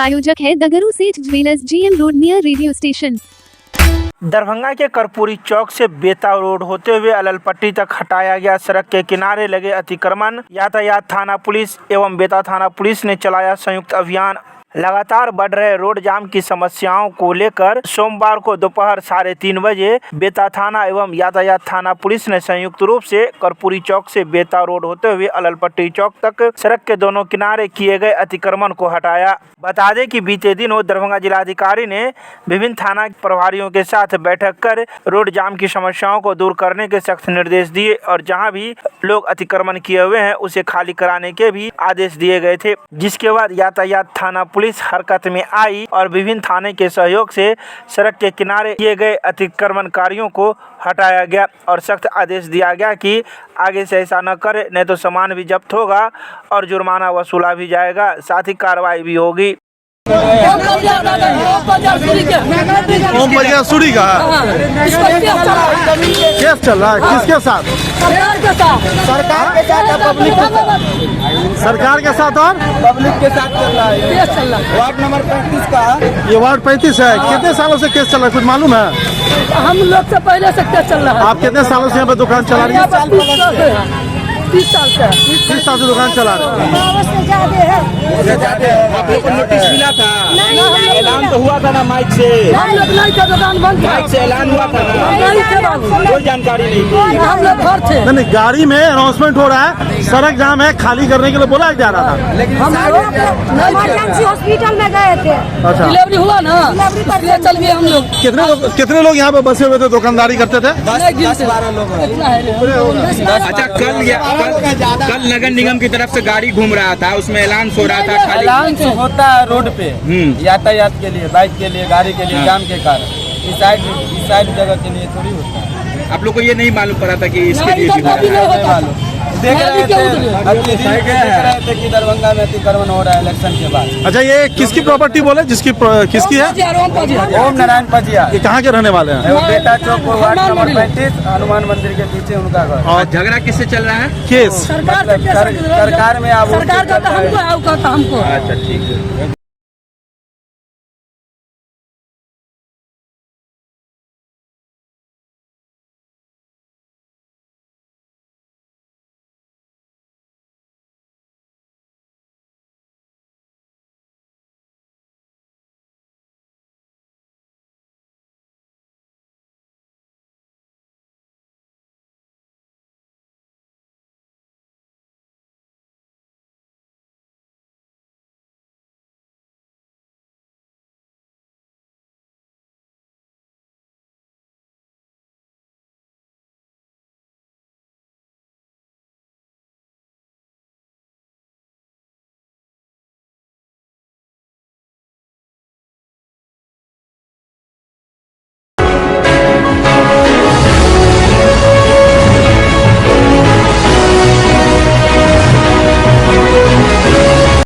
प्रायोजक है दगरू सेठ jewellers, GM road near radio station. Darbhanga के कर्पूरी चौक से बेता रोड होते हुए अललपट्टी तक हटाया गया सड़क के किनारे लगे अतिक्रमण। यातायात थाना पुलिस एवं बेता थाना पुलिस ने चलाया संयुक्त अभियान। लगातार बढ़ रहे रोड जाम की समस्याओं को लेकर सोमवार को दोपहर 3:30 बजे बेता थाना एवं यातायात थाना पुलिस ने संयुक्त रूप से कर्पूरी चौक से बेता रोड होते हुए अललपट्टी चौक तक सड़क के दोनों किनारे किए गए अतिक्रमण को हटाया। बता दें कि बीते दिनों दरभंगा जिलाधिकारी ने विभिन्न थाना प्रभारियों के साथ बैठक कर रोड जाम की समस्याओं को दूर करने के सख्त निर्देश दिए और जहां भी लोग अतिक्रमण किए हुए हैं उसे खाली कराने के भी आदेश दिए गए थे। जिसके बाद यातायात थाना पुलिस हरकत में आई और विभिन्न थाने के सहयोग से सड़क के किनारे किए गए अतिक्रमणकारियों को हटाया गया और सख्त आदेश दिया गया कि आगे से ऐसा न करे, नहीं तो सामान भी जब्त होगा और जुर्माना वसूला भी जाएगा, साथ ही कार्रवाई भी होगी। ओम बजिया सूरी का केस चल रहा है, किसके साथ? सरकार के साथ, पब्लिक के साथ। सरकार के साथ और पब्लिक के साथ चल रहा है। वार्ड नंबर 35 का ये वार्ड 35 है। कितने सालों से केस चल रहा है, कुछ मालूम है? हम लोग से पहले से केस चल रहा है। आप कितने सालों से यहाँ पे दुकान चला रही है? 30 साल से। 30 साल से दुकान चला रहे हैं। आप लोग को नोटिस मिला था? ऐलान तो हुआ था ना माइक से? हम लोग नहीं थे, दुकान बंद था। माइक से ऐलान हुआ था ना? नहीं थे बाबू, कोई जानकारी नहीं थी। हम लोग घर थे। नहीं, गाड़ी में अनाउंसमेंट हो रहा है, सड़क जाम है, खाली करने के लिए बोला जा रहा था। लेकिन हम लोग इमरजेंसी हॉस्पिटल में गए थे। अच्छा, डिलीवरी हुआ ना, इसलिए चल गए हम लोग। कितने लोग यहाँ पे बसे हुए थे, दुकानदारी करते थे? 10-12 लोग। अच्छा, कल नगर निगम की तरफ से गाड़ी घूम रहा था, उसमें ऐलान हो रहा था खाली। ऐलान होता है रोड पे यातायात के लिए, बाइक के लिए, गाड़ी के लिए, जाम के कारण। इस साइड जगह के लिए थोड़ी होता है। आप लोग को ये नहीं मालूम पड़ा था कि इसके लिए भी मालूम देख रहे थे कि दरभंगा में अतिक्रमण हो रहा है इलेक्शन के बाद। अच्छा, ये किसकी प्रॉपर्टी बोले, किसकी है? ओम नारायण पजिया। ये कहाँ के रहने वाले हैं? बेटा चौक वार्ड नंबर 35 हनुमान मंदिर के पीछे उनका घर। और झगड़ा किससे चल रहा है? केस सरकार में आप सरकार का हमको। अच्छा, ठीक है।